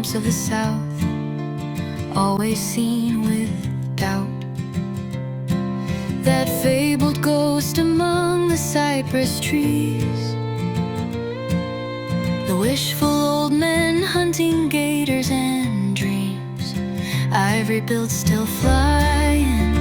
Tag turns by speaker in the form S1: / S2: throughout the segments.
S1: swamps of the south, always seen with doubt. That fabled ghost among the cypress trees, the wishful old men hunting gators and dreams. Ivory built still flying.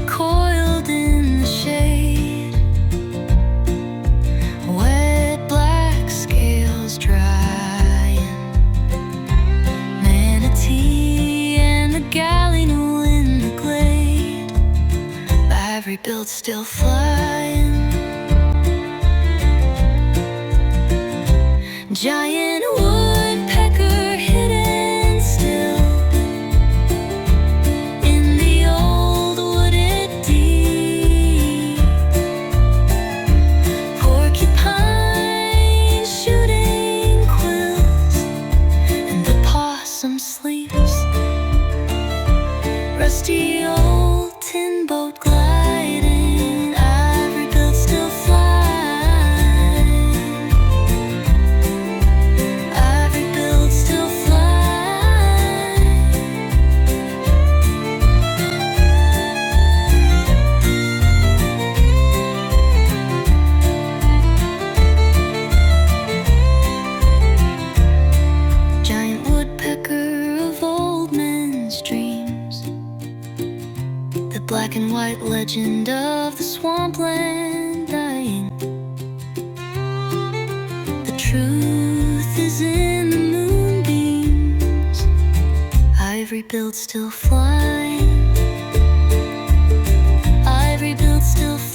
S1: Coiled in the shade, wet black scales drying. Manatee and the gallinule in the glade, the ivory built still flying. Giant woodpecker hidden still in the old wooded deep. Porcupine shooting quills, and the possum sleeps. Rusty old tin boat gliding, ivory built still flying. Ivory built still flying. Giant woodpecker of old men's dreams, the black and white legend of the swampland dying. The truth is in the moonbeams, ivory built still flying. Ivory built still flying.